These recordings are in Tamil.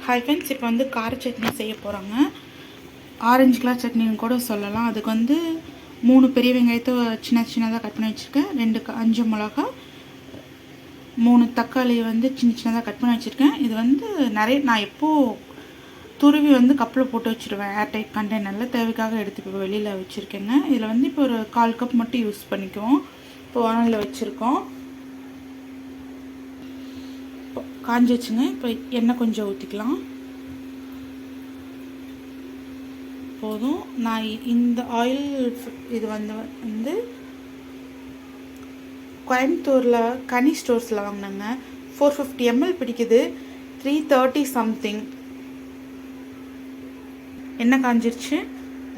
ஹாய் ஃப்ரெண்ட்ஸ், இப்போ வந்து கார சட்னி செய்ய போகிறாங்க. ஆரஞ்சு கலர் சட்னின்னு கூட சொல்லலாம். அதுக்கு வந்து 3 பெரிய வெங்காயத்தை சின்ன சின்னதாக கட் பண்ணி வச்சுருக்கேன். 2 காஞ்ச மிளகா, 3 தக்காளி வந்து சின்ன சின்னதாக கட் பண்ணி வச்சுருக்கேன். இது வந்து நான் எப்போது துருவி வந்து கப்பில் போட்டு வச்சுருவேன். ஏர்டைட் கண்டெய்னரில் தேவைக்காக எடுத்து இப்போ வெளியில் வச்சுருக்கேங்க. இதில் வந்து இப்போ ஒரு 1/4 கப் மட்டும் யூஸ் பண்ணிக்குவோம். இப்போ வானலில் வச்சுருக்கோம். காஞ்சி வச்சுங்க. இப்போ எண்ணெய் கொஞ்சம் ஊற்றிக்கலாம். போதும். நான் இந்த ஆயில் இது வந்து கோயம்புத்தூரில் கனி ஸ்டோர்ஸில் வாங்கினேங்க. 450 ml பிடிக்குது. 330 சம்திங். எண்ணெய் காஞ்சிருச்சு.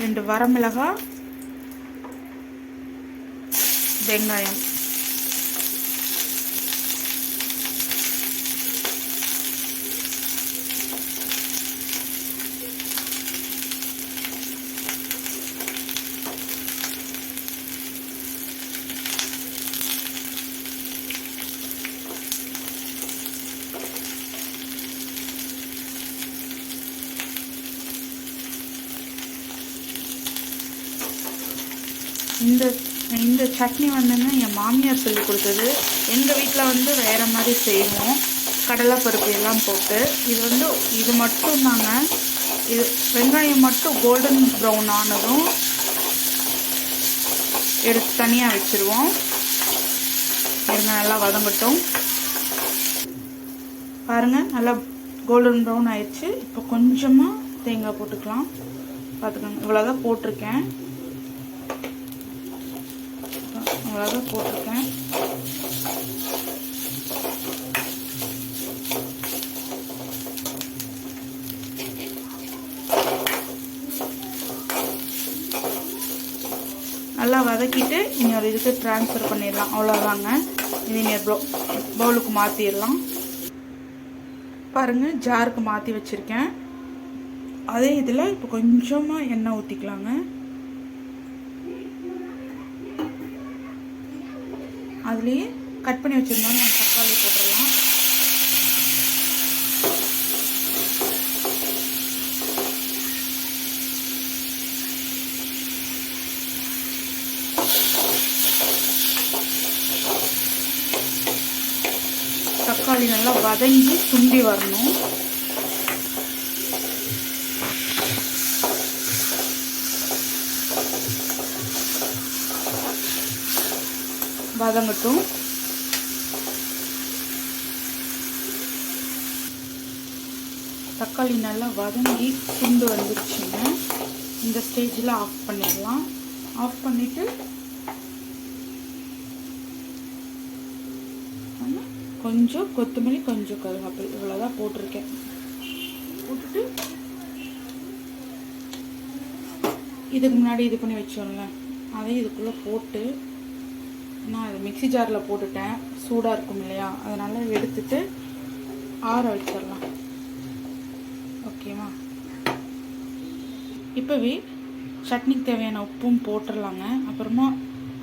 2 வரமிளகாய், வெங்காயம், இந்த சட்னி வந்துங்க என் மாமியார் சொல்லி கொடுத்தது. எங்கள் வீட்டில் வந்து வேறு மாதிரி செய்வோம், கடலைப்பருப்பு எல்லாம் போட்டு. இது மட்டும் தாங்க. இது வெங்காயம் மட்டும் கோல்டன் ப்ரௌன் ஆனதும் எடுத்து தனியாக வச்சுருவோம். இருங்க, நல்லா வதங்கட்டும். பாருங்கள், நல்லா கோல்டன் ப்ரௌன் ஆயிடுச்சு. இப்போ கொஞ்சமாக தேங்காய் போட்டுக்கலாம். பார்த்துக்கோங்க, இவ்வளோதான் போட்டிருக்கேன். அவ்வளோதான் போட்டிருக்கேன். நல்லா வதக்கிட்டு இனி ஒரு இதுக்கு ட்ரான்ஸ்ஃபர் பண்ணிடலாம். அவ்வளோதாங்க. இது இனி பவுலுக்கு மாற்றிடலாம். பாருங்கள், ஜாருக்கு மாற்றி வச்சுருக்கேன். அதே இதில் இப்போ கொஞ்சமாக எண்ணெய் ஊற்றிக்கலாங்க. அதுலேயே கட் பண்ணி வச்சுருந்தோம் தக்காளி போட்டுடலாம். தக்காளி நல்லா வதங்கி சுண்டி வரணும். வதங்கட்டும். தக்காளி நல்லா வதங்கி சுண்டு வந்துருச்சுங்க. இந்த ஸ்டேஜில் ஆஃப் பண்ணிடலாம். ஆஃப் பண்ணிவிட்டு கொஞ்சம் கொத்தமல்லி, கொஞ்சம் கருவேப்பிலை, இவ்வளோதான் போட்டிருக்கேன். போட்டுட்டு இதுக்கு முன்னாடி இது பண்ணி வச்சோம்ல, அதையும் இதுக்குள்ளே போட்டு நான் அது மிக்ஸி ஜாரில் போட்டுட்டேன். சூடாக இருக்கும் இல்லையா, அதனால் எடுத்துட்டு ஆற வச்சிடலாம். ஓகேவா? இப்போவே சட்னிக்கு தேவையான உப்பும் போட்டுடலாங்க. அப்புறமா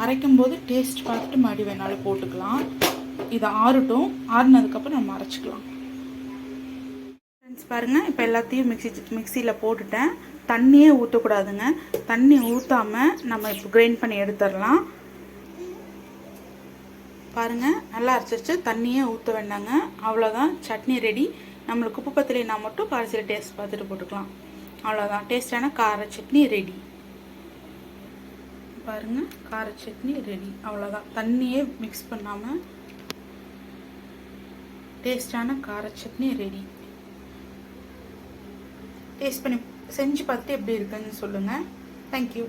அரைக்கும்போது டேஸ்ட் பார்த்துட்டு மறுபடியும் வேணாலும் போட்டுக்கலாம். இதை ஆறட்டும். ஆறுனதுக்கப்புறம் நம்ம அரைச்சிக்கலாம். ஃப்ரெண்ட்ஸ் பாருங்கள், இப்போ எல்லாத்தையும் மிக்சியில் போட்டுட்டேன். தண்ணியே ஊற்றக்கூடாதுங்க. தண்ணி ஊற்றாமல் நம்ம இப்போ கிரைண்ட் பண்ணி எடுத்துடலாம். பாருங்கள், நல்லா அரைச்சிருச்சு. தண்ணியே ஊற்ற வேண்டாங்க. அவ்வளோதான், சட்னி ரெடி. நம்மளுக்கு உப்பு பத்தலைனா மட்டும் கடைசியில் டேஸ்ட் பார்த்துட்டு போட்டுக்கலாம். அவ்வளோதான், டேஸ்டான கார சட்னி ரெடி. பாருங்கள், கார சட்னி ரெடி. அவ்வளோதான், தண்ணியே மிக்ஸ் பண்ணாமல் டேஸ்டான கார சட்னி ரெடி. டேஸ்ட் பண்ணி செஞ்சு பார்த்துட்டு எப்படி இருக்குன்னு சொல்லுங்கள். தேங்க்யூ.